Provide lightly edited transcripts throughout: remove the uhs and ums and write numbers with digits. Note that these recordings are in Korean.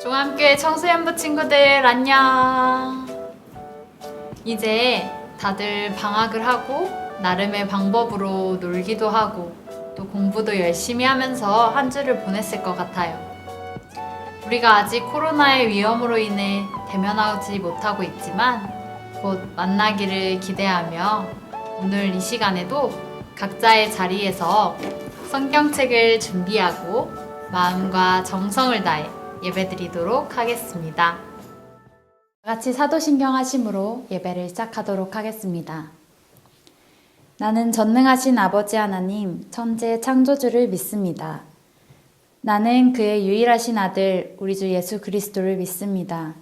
중앙교회 청소년부 친구들 안녕. 이제 다들 방학을 하고 나름의 방법으로 놀기도 하고 또 공부도 열심히 하면서 한 주를 보냈을 것 같아요. 우리가 아직 코로나의 위험으로 인해 대면하지 못하고 있지만 곧 만나기를 기대하며 오늘 이 시간에도 각자의 자리에서 성경책을 준비하고 마음과 정성을 다해 예배드리도록 하겠습니다. 같이 사도신경 하심으로 예배를 시작하도록 하겠습니다. 나는 전능하신 아버지 하나님, 천재 창조주를 믿습니다. 나는 그의 유일하신 아들, 우리 주 예수 그리스도를 믿습니다.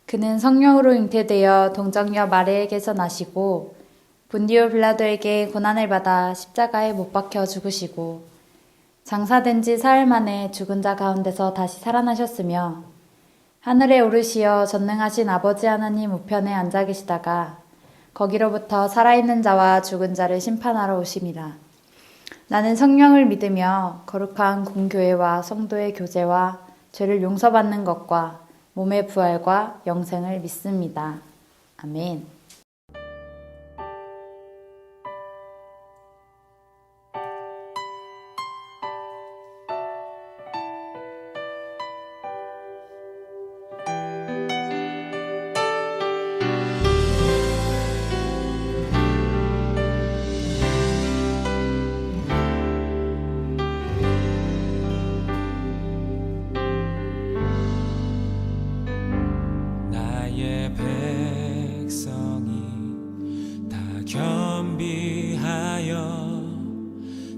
그는 성령으로 잉태되어 동정녀 마리에게서 나시고 본디오 빌라도에게 고난을 받아 십자가에 못 박혀 죽으시고 장사된 지 사흘 만에 죽은 자 가운데서 다시 살아나셨으며 하늘에 오르시어 전능하신 아버지 하나님 우편에 앉아 계시다가 거기로부터 살아있는 자와 죽은 자를 심판하러 오심이라. 나는 성령을 믿으며 거룩한 공교회와 성도의 교제와 죄를 용서받는 것과 몸의 부활과 영생을 믿습니다. 아멘.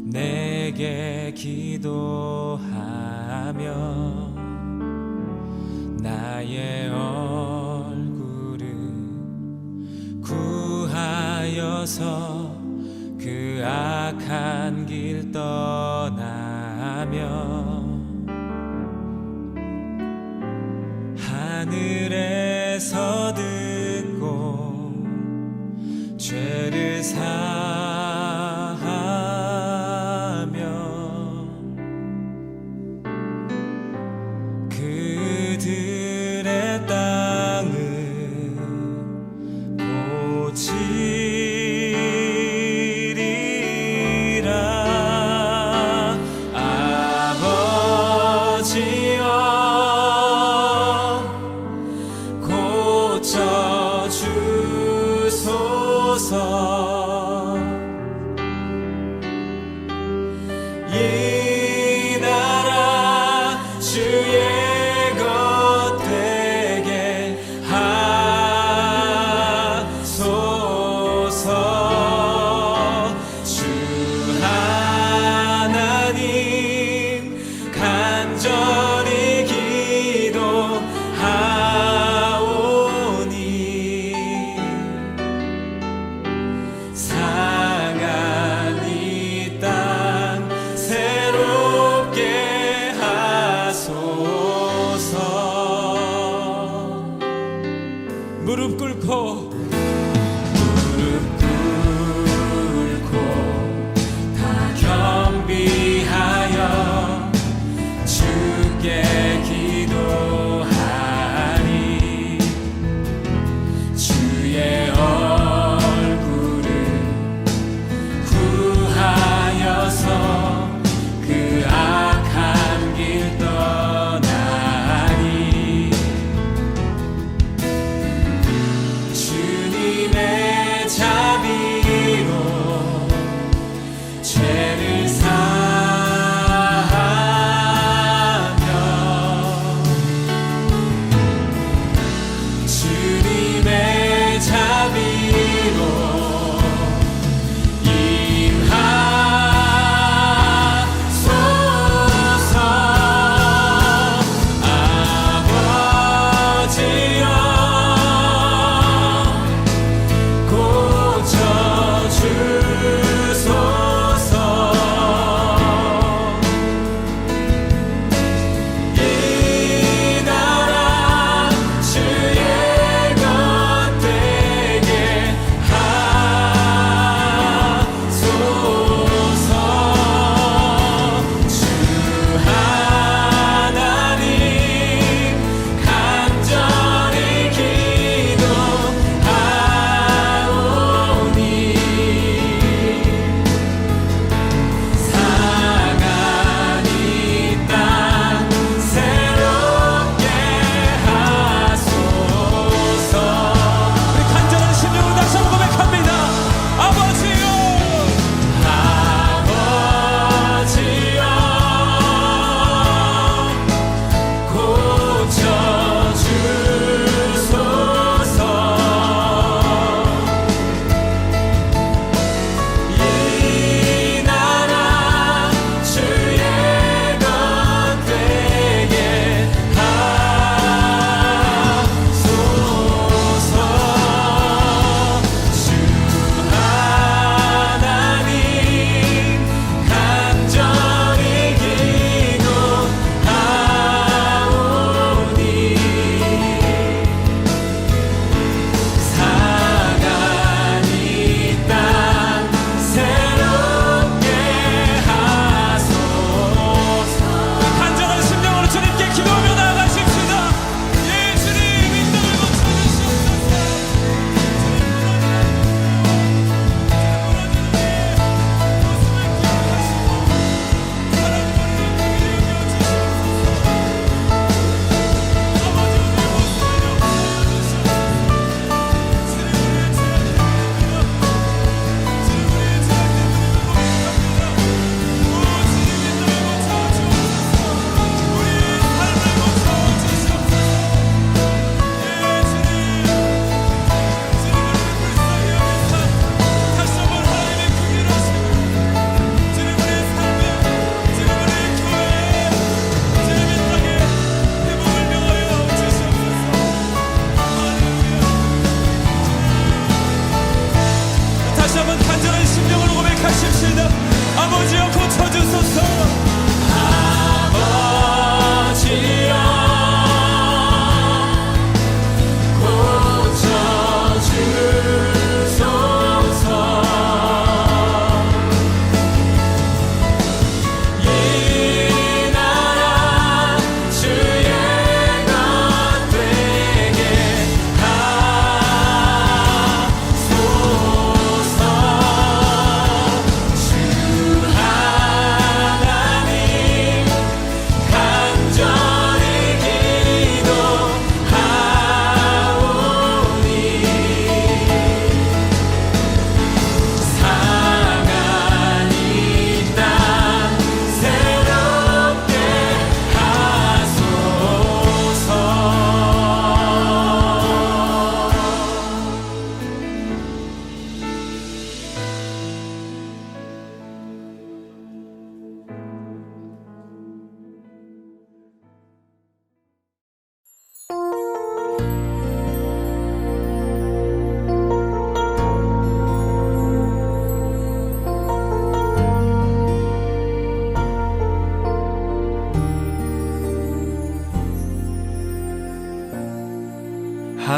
내게 기도하며 나의 얼굴을 구하여서 그 악한 길 떠나며 하늘에서 듣고 죄를 그들의 땅을 고치리라. 아버지여 고쳐주소서. 이 나라 주의 상한 이 땅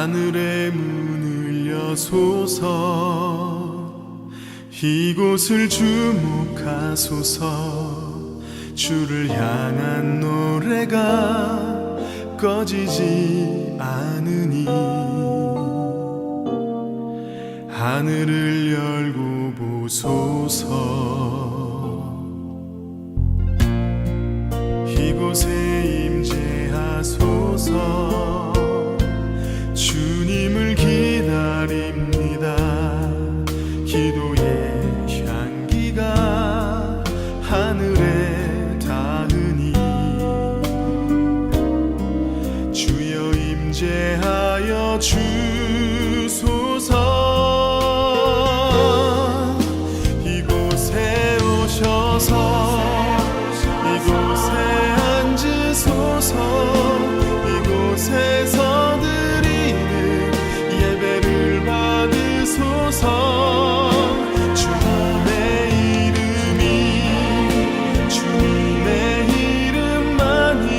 하늘의 문을 여소서 이곳을 주목하소서 주를 향한 노래가 꺼지지 않으니 하늘을 열고 보소서 이곳에 임재하소서 주님을 기다립니다 기도의 향기가 하늘에 닿으니 주여 임재하여 주소서 이곳에 오셔서 이곳에 앉으소서 이곳에서 드리는 예배를 받으소서 주님의 이름이 주님의 이름만이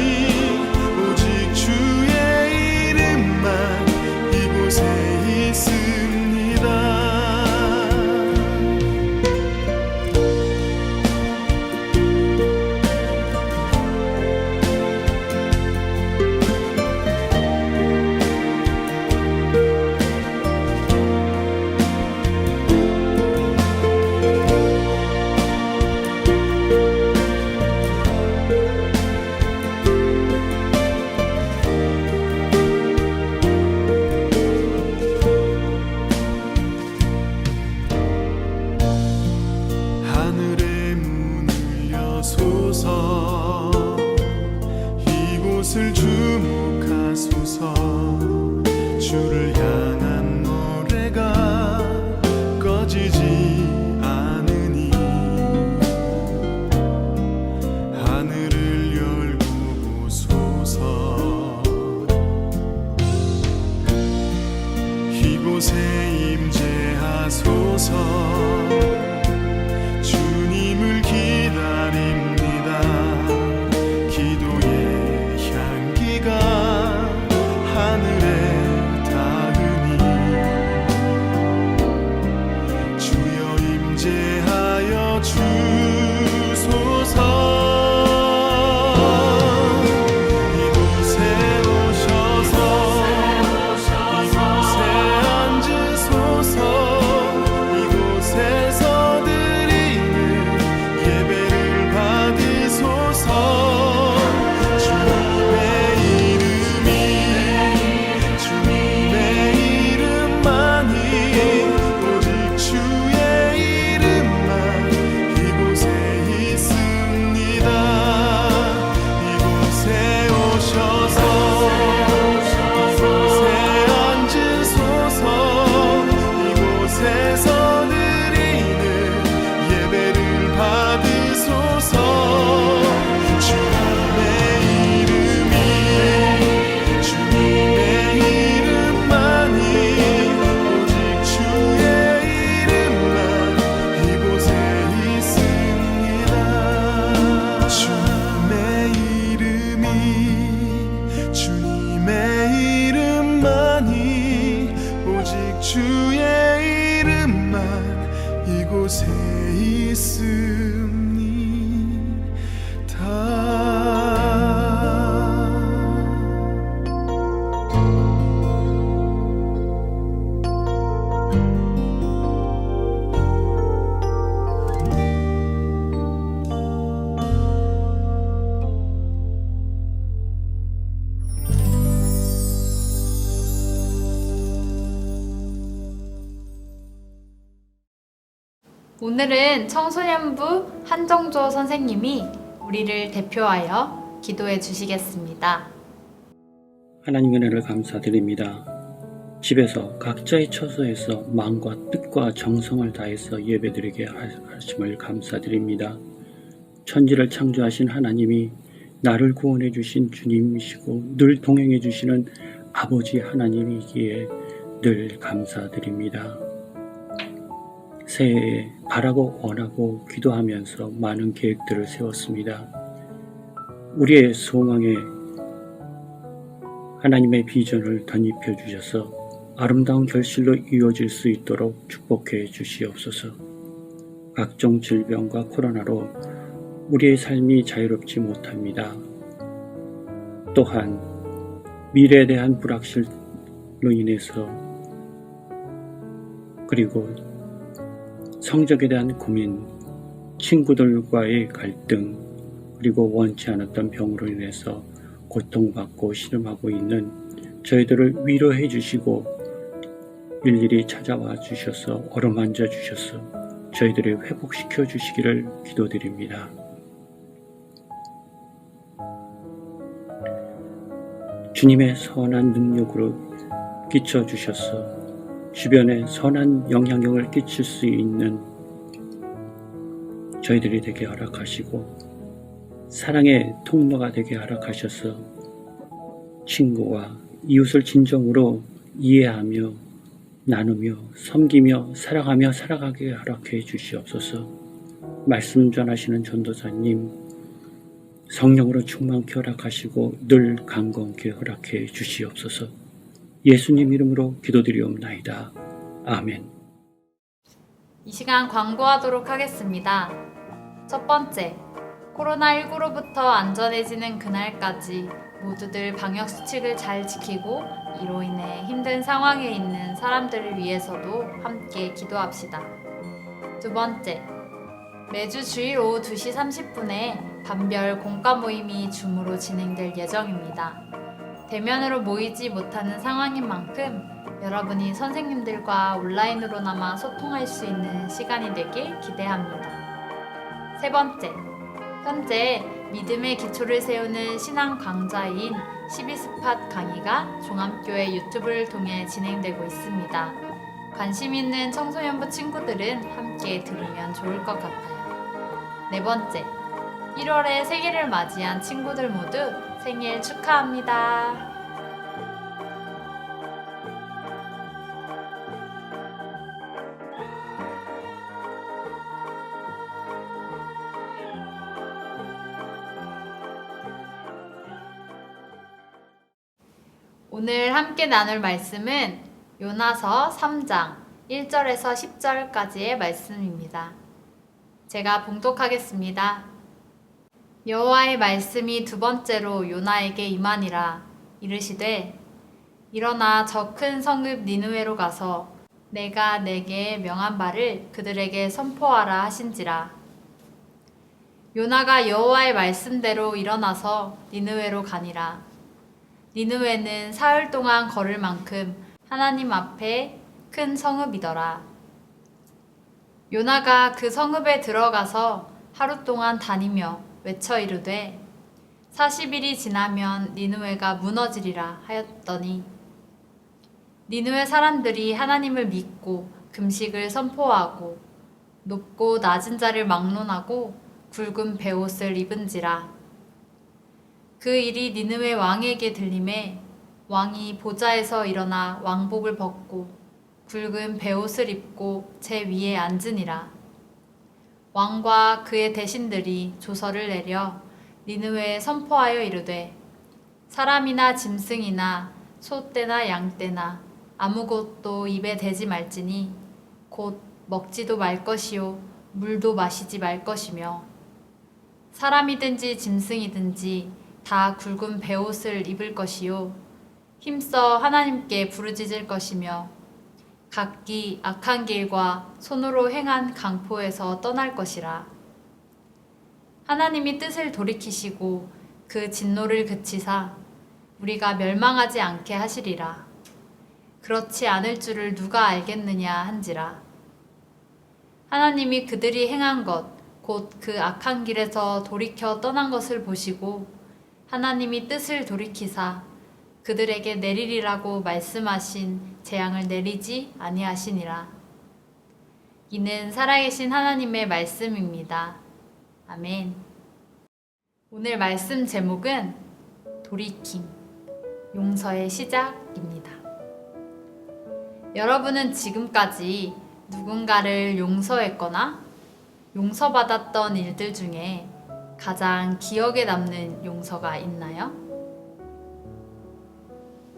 오직 주의 이름만 이곳에 있습니다 하늘의 문을 여소서 이곳을 주목하소서 주를 향한 노래가 꺼지지 않으니 하늘을 열고 보소서 이곳에 임재하소서 주님을 기다립니다 기도의 향기가 하늘에 닿으니 주여 임재하여 주소서 이곳에 오셔서 이곳에 앉으소서 이곳에서 드리는 예배를 받으소서 주님의 이름이 주님의 이름만이 오직 주의 이름만 이곳에 있습니다 이곳에 오셔서 이곳에 앉으소서 이곳에서 드리는 예배를 받으소서 주님의 이름이 주님의 이름만이 오직 주의 이름만 이곳에 있습니다 주님의 이름이 주님의 이름만이 오직 주의 이름만 이곳에 오늘은 청소년부 한정조 선생님이 우리를 대표하여 기도해 주시겠습니다. 하나님의 은혜를 감사드립니다. 집에서 각자의 처소에서 마음과 뜻과 정성을 다해서 예배드리게 하심을 감사드립니다. 천지를 창조하신 하나님이 나를 구원해 주신 주님이시고 늘 동행해 주시는 아버지 하나님이기에 늘 감사드립니다. 새해에 바라고 원하고 기도하면서 많은 계획들을 세웠습니다. 우리의 소망에 하나님의 비전을 덧입혀 주셔서 아름다운 결실로 이어질 수 있도록 축복해 주시옵소서. 각종 질병과 코로나로 우리의 삶이 자유롭지 못합니다. 또한 미래에 대한 불확실로 인해서 그리고 성적에 대한 고민, 친구들과의 갈등, 그리고 원치 않았던 병으로 인해서 고통받고 신음하고 있는 저희들을 위로해 주시고 일일이 찾아와 주셔서 어루만져 주셔서 저희들을 회복시켜 주시기를 기도드립니다. 주님의 선한 능력으로 끼쳐 주셔서 주변에 선한 영향력을 끼칠 수 있는 저희들이 되게 허락하시고 사랑의 통로가 되게 허락하셔서 친구와 이웃을 진정으로 이해하며 나누며 섬기며 사랑하며 살아가게 허락해 주시옵소서. 말씀 전하시는 전도사님 성령으로 충만케 허락하시고 늘 강건케 허락해 주시옵소서. 예수님 이름으로 기도드리옵나이다. 아멘. 이 시간 광고하도록 하겠습니다. 첫 번째, 코로나19로부터 안전해지는 그날까지 모두들 방역수칙을 잘 지키고 이로 인해 힘든 상황에 있는 사람들을 위해서도 함께 기도합시다. 두 번째, 매주 주일 오후 2시 30분에 반별 공과 모임이 줌으로 진행될 예정입니다. 대면으로 모이지 못하는 상황인 만큼 여러분이 선생님들과 온라인으로나마 소통할 수 있는 시간이 되길 기대합니다. 세 번째, 현재 믿음의 기초를 세우는 신앙 강좌인 12스팟 강의가 종합교회 유튜브를 통해 진행되고 있습니다. 관심 있는 청소년부 친구들은 함께 들으면 좋을 것 같아요. 네 번째, 1월에 생일을 맞이한 친구들 모두 생일 축하합니다. 오늘 함께 나눌 말씀은 요나서 3장 1절에서 10절까지의 말씀입니다. 제가 봉독하겠습니다. 여호와의 말씀이 두 번째로 요나에게 임하니라. 이르시되 일어나 저 큰 성읍 니느웨로 가서 내가 내게 명한 바를 그들에게 선포하라 하신지라. 요나가 여호와의 말씀대로 일어나서 니느웨로 가니라. 니느웨는 사흘 동안 걸을 만큼 하나님 앞에 큰 성읍이더라. 요나가 그 성읍에 들어가서 하루 동안 다니며 외쳐 이르되 40일이 지나면 니느웨가 무너지리라 하였더니 니느웨 사람들이 하나님을 믿고 금식을 선포하고 높고 낮은 자를 막론하고 굵은 베옷을 입은지라. 그 일이 니느웨 왕에게 들림에 왕이 보좌에서 일어나 왕복을 벗고 굵은 베옷을 입고 제 위에 앉으니라. 왕과 그의 대신들이 조서를 내려 니느웨에 선포하여 이르되 사람이나 짐승이나 소떼나 양떼나 아무것도 입에 대지 말지니 곧 먹지도 말 것이요 물도 마시지 말 것이며 사람이든지 짐승이든지 다 굵은 베옷을 입을 것이요 힘써 하나님께 부르짖을 것이며 각기 악한 길과 손으로 행한 강포에서 떠날 것이라. 하나님이 뜻을 돌이키시고 그 진노를 그치사 우리가 멸망하지 않게 하시리라. 그렇지 않을 줄을 누가 알겠느냐 한지라. 하나님이 그들이 행한 것 곧 그 악한 길에서 돌이켜 떠난 것을 보시고 하나님이 뜻을 돌이키사 그들에게 내리리라고 말씀하신 재앙을 내리지 아니하시니라. 이는 살아계신 하나님의 말씀입니다. 아멘. 오늘 말씀 제목은 돌이킴, 용서의 시작입니다. 여러분은 지금까지 누군가를 용서했거나 용서받았던 일들 중에 가장 기억에 남는 용서가 있나요?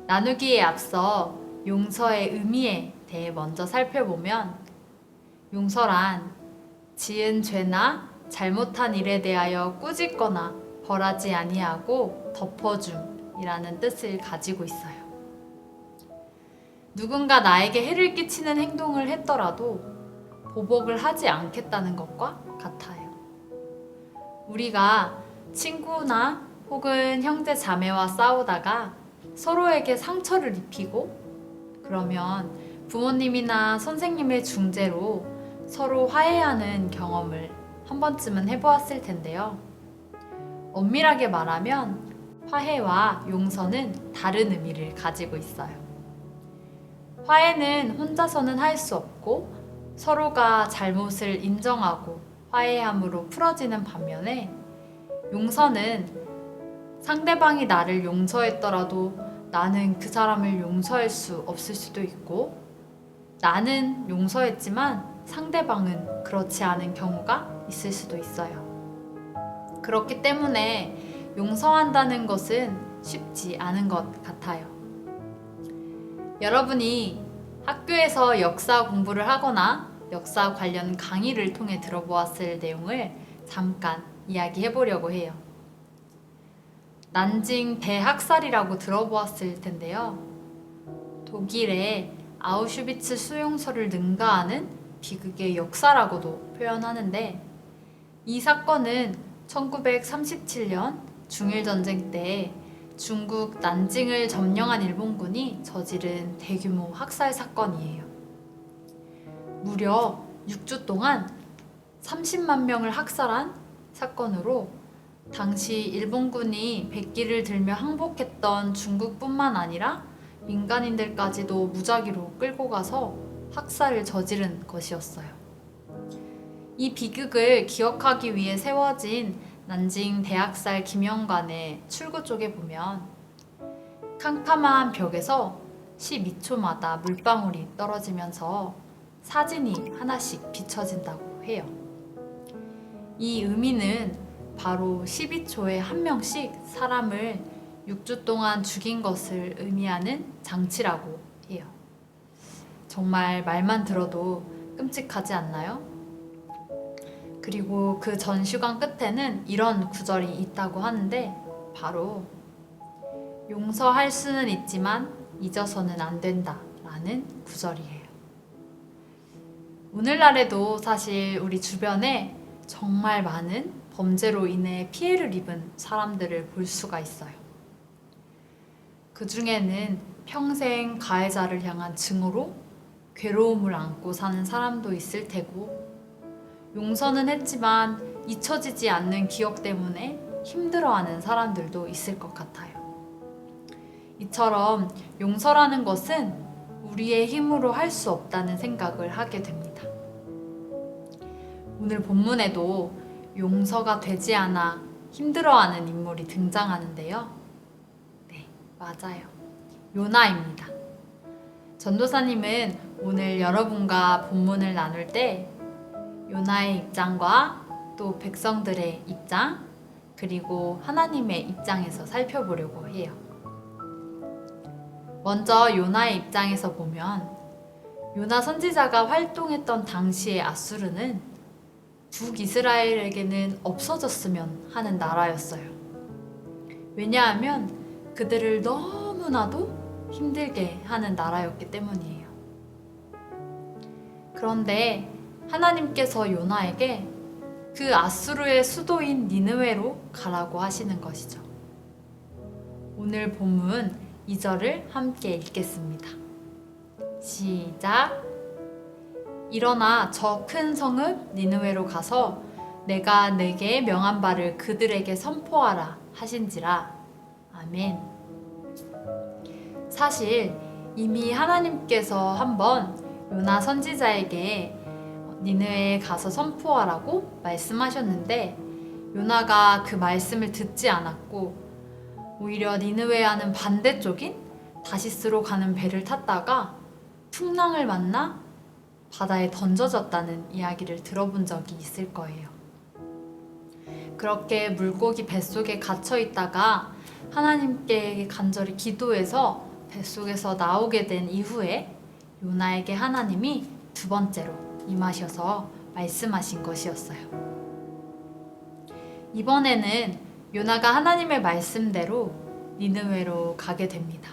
나누기에 앞서 용서의 의미에 대해 먼저 살펴보면 용서란 지은 죄나 잘못한 일에 대하여 꾸짖거나 벌하지 아니하고 덮어줌이라는 뜻을 가지고 있어요. 누군가 나에게 해를 끼치는 행동을 했더라도 보복을 하지 않겠다는 것과 같아요. 우리가 친구나 혹은 형제 자매와 싸우다가 서로에게 상처를 입히고 그러면 부모님이나 선생님의 중재로 서로 화해하는 경험을 한 번쯤은 해보았을 텐데요. 엄밀하게 말하면 화해와 용서는 다른 의미를 가지고 있어요. 화해는 혼자서는 할 수 없고 서로가 잘못을 인정하고 화해함으로 풀어지는 반면에 용서는 상대방이 나를 용서했더라도 나는 그 사람을 용서할 수 없을 수도 있고 나는 용서했지만 상대방은 그렇지 않은 경우가 있을 수도 있어요. 그렇기 때문에 용서한다는 것은 쉽지 않은 것 같아요. 여러분이 학교에서 역사 공부를 하거나 역사 관련 강의를 통해 들어보았을 내용을 잠깐 이야기해 보려고 해요. 난징 대학살이라고 들어보았을 텐데요. 독일의 아우슈비츠 수용소를 능가하는 비극의 역사라고도 표현하는데 이 사건은 1937년 중일전쟁 때 중국 난징을 점령한 일본군이 저지른 대규모 학살 사건이에요. 무려 6주 동안 30만 명을 학살한 사건으로 당시 일본군이 백기를 들며 항복했던 중국뿐만 아니라 민간인들까지도 무작위로 끌고 가서 학살을 저지른 것이었어요. 이 비극을 기억하기 위해 세워진 난징 대학살 기념관의 출구 쪽에 보면 캄캄한 벽에서 12초마다 물방울이 떨어지면서 사진이 하나씩 비춰진다고 해요. 이 의미는 바로 12초에 한 명씩 사람을 6주 동안 죽인 것을 의미하는 장치라고 해요. 정말 말만 들어도 끔찍하지 않나요? 그리고 그 전시관 끝에는 이런 구절이 있다고 하는데 바로 용서할 수는 있지만 잊어서는 안 된다 라는 구절이에요. 오늘날에도 사실 우리 주변에 정말 많은 범죄로 인해 피해를 입은 사람들을 볼 수가 있어요. 그 중에는 평생 가해자를 향한 증오로 괴로움을 안고 사는 사람도 있을 테고 용서는 했지만 잊혀지지 않는 기억 때문에 힘들어하는 사람들도 있을 것 같아요. 이처럼 용서라는 것은 우리의 힘으로 할 수 없다는 생각을 하게 됩니다. 오늘 본문에도 용서가 되지 않아 힘들어하는 인물이 등장하는데요. 네, 맞아요. 요나입니다. 전도사님은 오늘 여러분과 본문을 나눌 때 요나의 입장과 또 백성들의 입장, 그리고 하나님의 입장에서 살펴보려고 해요. 먼저 요나의 입장에서 보면 요나 선지자가 활동했던 당시의 아수르는 북이스라엘에게는 없어졌으면 하는 나라였어요. 왜냐하면 그들을 너무나도 힘들게 하는 나라였기 때문이에요. 그런데 하나님께서 요나에게 그 아수르의 수도인 니느웨로 가라고 하시는 것이죠. 오늘 본문 2절을 함께 읽겠습니다. 시작. 일어나 저 큰 성읍 니느웨로 가서 내가 내게 명한 바를 그들에게 선포하라 하신지라. 아멘. 사실 이미 하나님께서 한번 요나 선지자에게 니느웨에 가서 선포하라고 말씀하셨는데 요나가 그 말씀을 듣지 않았고 오히려 니느웨와는 반대쪽인 다시스로 가는 배를 탔다가 풍랑을 만나 바다에 던져졌다는 이야기를 들어본 적이 있을 거예요. 그렇게 물고기 뱃속에 갇혀 있다가 하나님께 간절히 기도해서 뱃속에서 나오게 된 이후에 요나에게 하나님이 두 번째로 임하셔서 말씀하신 것이었어요. 이번에는 요나가 하나님의 말씀대로 니느웨로 가게 됩니다.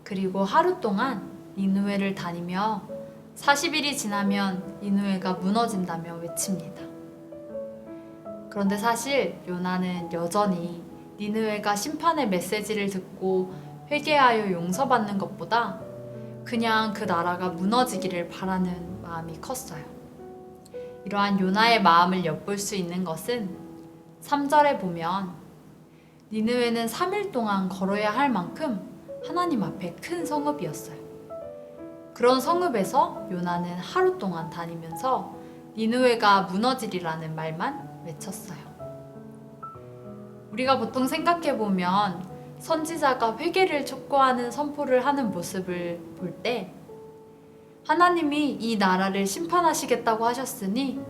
그리고 하루 동안 니느웨를 다니며 40일이 지나면 니느웨가 무너진다며 외칩니다. 그런데 사실 요나는 여전히 니느웨가 심판의 메시지를 듣고 회개하여 용서받는 것보다 그냥 그 나라가 무너지기를 바라는 마음이 컸어요. 이러한 요나의 마음을 엿볼 수 있는 것은 3절에 보면 니느웨는 3일 동안 걸어야 할 만큼 하나님 앞에 큰 성읍이었어요. 그런 성읍에서 요나는 하루 동안 다니면서 니느웨가 무너지리라는 말만 외쳤어요. 우리가 보통 생각해보면 선지자가 회개를 촉구하는 선포를 하는 모습을 볼 때 하나님이 이 나라를 심판하시겠다고 하셨으니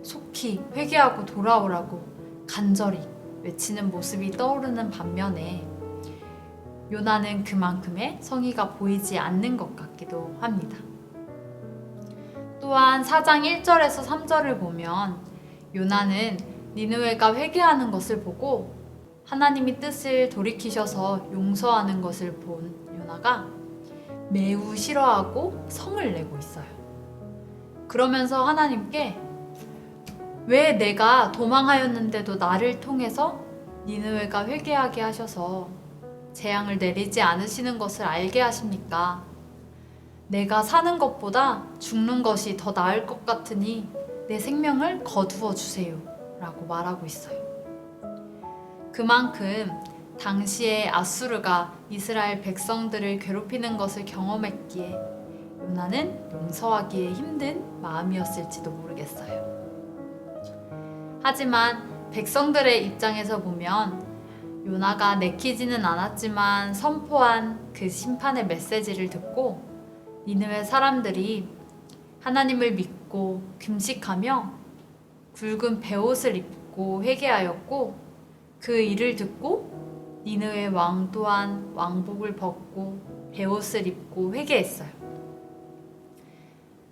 속히 회개하고 돌아오라고 간절히 외치는 모습이 떠오르는 반면에 요나는 그만큼의 성의가 보이지 않는 것 같기도 합니다. 또한 4장 1절에서 3절을 보면 요나는 니느웨가 회개하는 것을 보고 하나님이 뜻을 돌이키셔서 용서하는 것을 본 요나가 매우 싫어하고 성을 내고 있어요. 그러면서 하나님께 왜 내가 도망하였는데도 나를 통해서 니느웨가 회개하게 하셔서 재앙을 내리지 않으시는 것을 알게 하십니까? 내가 사는 것보다 죽는 것이 더 나을 것 같으니 내 생명을 거두어 주세요 라고 말하고 있어요. 그만큼 당시에 아수르가 이스라엘 백성들을 괴롭히는 것을 경험했기에 요나는 용서하기에 힘든 마음이었을지도 모르겠어요. 하지만 백성들의 입장에서 보면 요나가 내키지는 않았지만 선포한 그 심판의 메시지를 듣고 니느웨 사람들이 하나님을 믿고 금식하며 굵은 베옷을 입고 회개하였고 그 일을 듣고 니느웨 왕 또한 왕복을 벗고 베옷을 입고 회개했어요.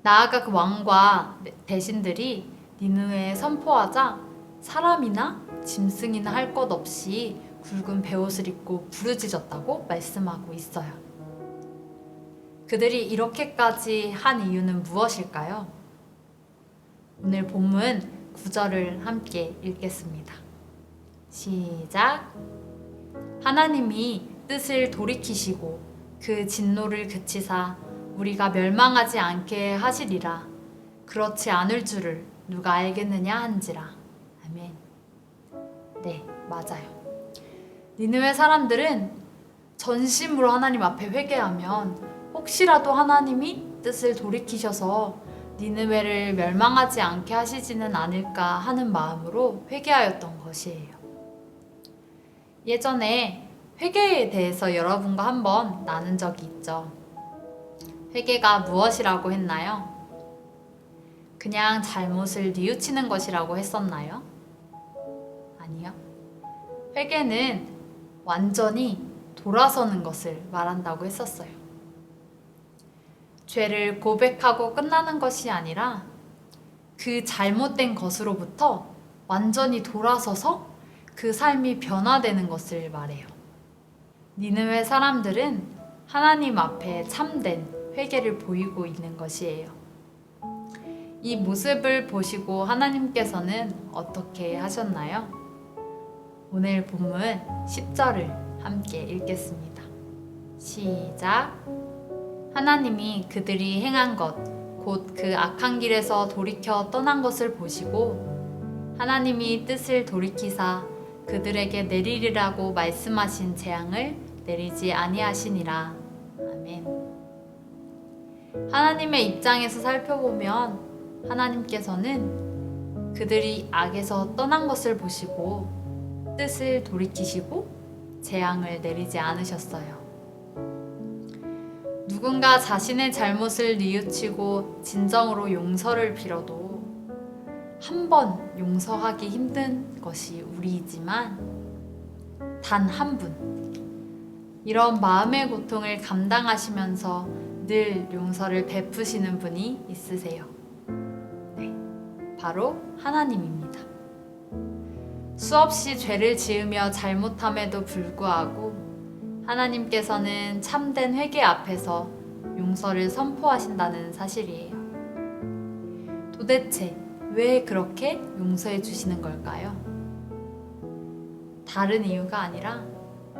나아가 그 왕과 대신들이 니느웨에 선포하자 사람이나 짐승이나 할 것 없이 굵은 베옷을 입고 부르짖었다고 말씀하고 있어요. 그들이 이렇게까지 한 이유는 무엇일까요? 오늘 본문 9절을 함께 읽겠습니다. 시작! 하나님이 뜻을 돌이키시고 그 진노를 그치사 우리가 멸망하지 않게 하시리라. 그렇지 않을 줄을 누가 알겠느냐 한지라. 아멘. 네, 맞아요. 니느웨 사람들은 전심으로 하나님 앞에 회개하면 혹시라도 하나님이 뜻을 돌이키셔서 니느웨를 멸망하지 않게 하시지는 않을까 하는 마음으로 회개하였던 것이에요. 예전에 회개에 대해서 여러분과 한번 나눈 적이 있죠. 회개가 무엇이라고 했나요? 그냥 잘못을 뉘우치는 것이라고 했었나요? 아니요. 회개는 완전히 돌아서는 것을 말한다고 했었어요. 죄를 고백하고 끝나는 것이 아니라 그 잘못된 것으로부터 완전히 돌아서서 그 삶이 변화되는 것을 말해요. 니느웨 사람들은 하나님 앞에 참된 회개를 보이고 있는 것이에요. 이 모습을 보시고 하나님께서는 어떻게 하셨나요? 오늘 본문 10절을 함께 읽겠습니다. 시작! 하나님이 그들이 행한 것, 곧 그 악한 길에서 돌이켜 떠난 것을 보시고 하나님이 뜻을 돌이키사 그들에게 내리리라고 말씀하신 재앙을 내리지 아니하시니라. 아멘. 하나님의 입장에서 살펴보면 하나님께서는 그들이 악에서 떠난 것을 보시고 뜻을 돌이키시고 재앙을 내리지 않으셨어요. 누군가 자신의 잘못을 뉘우치고 진정으로 용서를 빌어도 한 번 용서하기 힘든 것이 우리이지만 단 한 분, 이런 마음의 고통을 감당하시면서 늘 용서를 베푸시는 분이 있으세요. 네, 바로 하나님입니다. 수없이 죄를 지으며 잘못함에도 불구하고 하나님께서는 참된 회개 앞에서 용서를 선포하신다는 사실이에요. 도대체 왜 그렇게 용서해 주시는 걸까요? 다른 이유가 아니라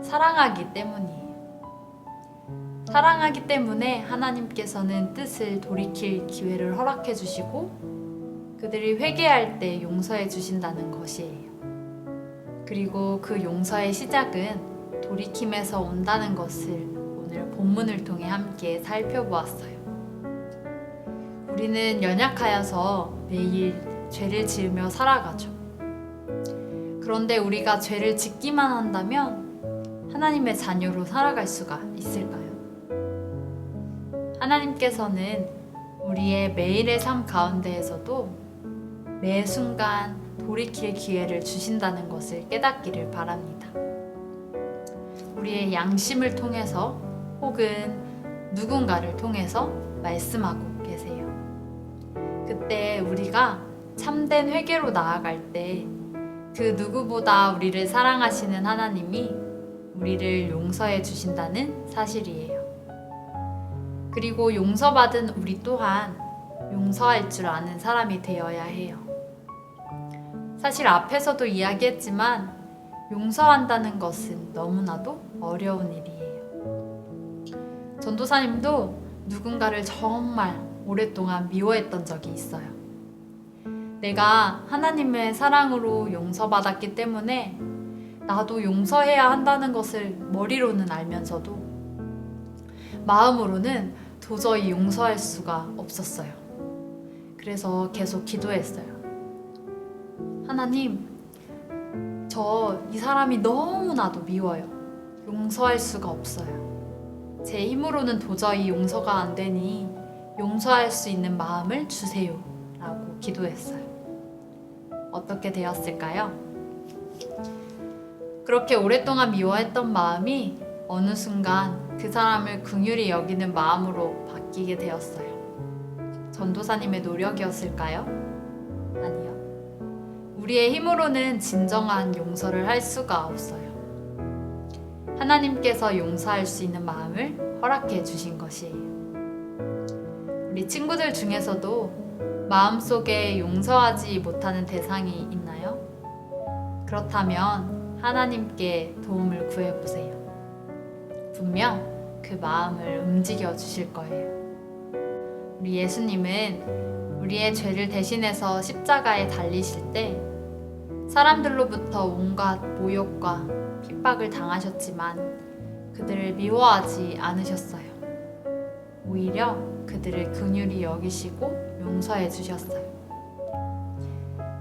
사랑하기 때문이에요. 사랑하기 때문에 하나님께서는 뜻을 돌이킬 기회를 허락해 주시고 그들이 회개할 때 용서해 주신다는 것이에요. 그리고 그 용서의 시작은 돌이킴에서 온다는 것을 오늘 본문을 통해 함께 살펴보았어요. 우리는 연약하여서 매일 죄를 지으며 살아가죠. 그런데 우리가 죄를 짓기만 한다면 하나님의 자녀로 살아갈 수가 있을까요? 하나님께서는 우리의 매일의 삶 가운데에서도 매 순간 돌이킬 기회를 주신다는 것을 깨닫기를 바랍니다. 우리의 양심을 통해서 혹은 누군가를 통해서 말씀하고 계세요. 그때 우리가 참된 회개로 나아갈 때 그 누구보다 우리를 사랑하시는 하나님이 우리를 용서해 주신다는 사실이에요. 그리고 용서받은 우리 또한 용서할 줄 아는 사람이 되어야 해요. 사실 앞에서도 이야기했지만 용서한다는 것은 너무나도 어려운 일이에요. 전도사님도 누군가를 정말 오랫동안 미워했던 적이 있어요. 내가 하나님의 사랑으로 용서받았기 때문에 나도 용서해야 한다는 것을 머리로는 알면서도 마음으로는 도저히 용서할 수가 없었어요. 그래서 계속 기도했어요. 하나님, 저 이 사람이 너무나도 미워요. 용서할 수가 없어요. 제 힘으로는 도저히 용서가 안 되니 용서할 수 있는 마음을 주세요. 라고 기도했어요. 어떻게 되었을까요? 그렇게 오랫동안 미워했던 마음이 어느 순간 그 사람을 긍휼히 여기는 마음으로 바뀌게 되었어요. 전도사님의 노력이었을까요? 아니요. 우리의 힘으로는 진정한 용서를 할 수가 없어요. 하나님께서 용서할 수 있는 마음을 허락해 주신 것이에요. 우리 친구들 중에서도 마음속에 용서하지 못하는 대상이 있나요? 그렇다면 하나님께 도움을 구해보세요. 분명 그 마음을 움직여 주실 거예요. 우리 예수님은 우리의 죄를 대신해서 십자가에 달리실 때 사람들로부터 온갖 모욕과 핍박을 당하셨지만 그들을 미워하지 않으셨어요. 오히려 그들을 긍휼히 여기시고 용서해 주셨어요.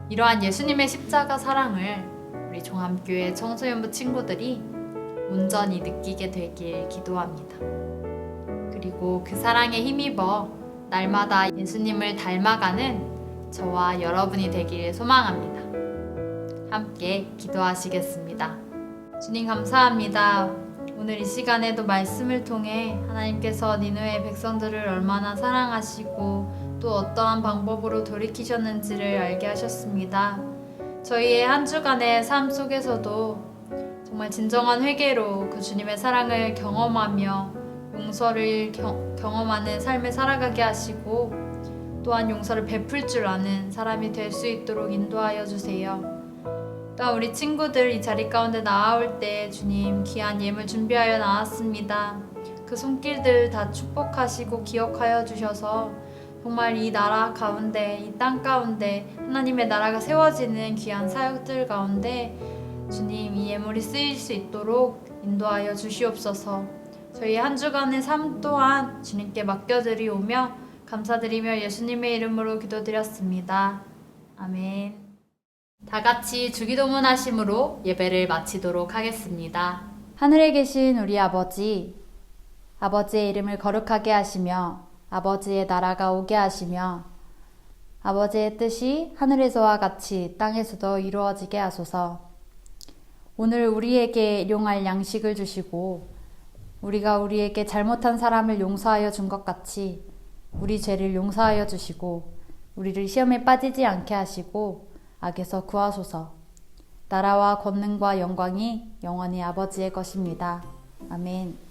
이러한 예수님의 십자가 사랑을 우리 종합교회 청소년부 친구들이 온전히 느끼게 되길 기도합니다. 그리고 그 사랑에 힘입어 날마다 예수님을 닮아가는 저와 여러분이 되길 소망합니다. 함께 기도하시겠습니다. 주님 감사합니다. 오늘 이 시간에도 말씀을 통해 하나님께서 니느웨의 백성들을 얼마나 사랑하시고 또 어떠한 방법으로 돌이키셨는지를 알게 하셨습니다. 저희의 한 주간의 삶 속에서도 정말 진정한 회개로 그 주님의 사랑을 경험하며 용서를 경험하는 삶을 살아가게 하시고 또한 용서를 베풀 줄 아는 사람이 될 수 있도록 인도하여 주세요. 또한 우리 친구들 이 자리 가운데 나아올 때 주님 귀한 예물 준비하여 나왔습니다. 그 손길들 다 축복하시고 기억하여 주셔서 정말 이 나라 가운데 이 땅 가운데 하나님의 나라가 세워지는 귀한 사역들 가운데 주님 이 예물이 쓰일 수 있도록 인도하여 주시옵소서. 저희 한 주간의 삶 또한 주님께 맡겨드리오며 감사드리며 예수님의 이름으로 기도드렸습니다. 아멘. 다 같이 주기도문 하심으로 예배를 마치도록 하겠습니다. 하늘에 계신 우리 아버지, 아버지의 이름을 거룩하게 하시며 아버지의 나라가 오게 하시며 아버지의 뜻이 하늘에서와 같이 땅에서도 이루어지게 하소서. 오늘 우리에게 일용할 양식을 주시고 우리가 우리에게 잘못한 사람을 용서하여 준 것 같이 우리 죄를 용서하여 주시고 우리를 시험에 빠지지 않게 하시고 악에서 구하소서. 나라와 권능과 영광이 영원히 아버지의 것입니다. 아멘.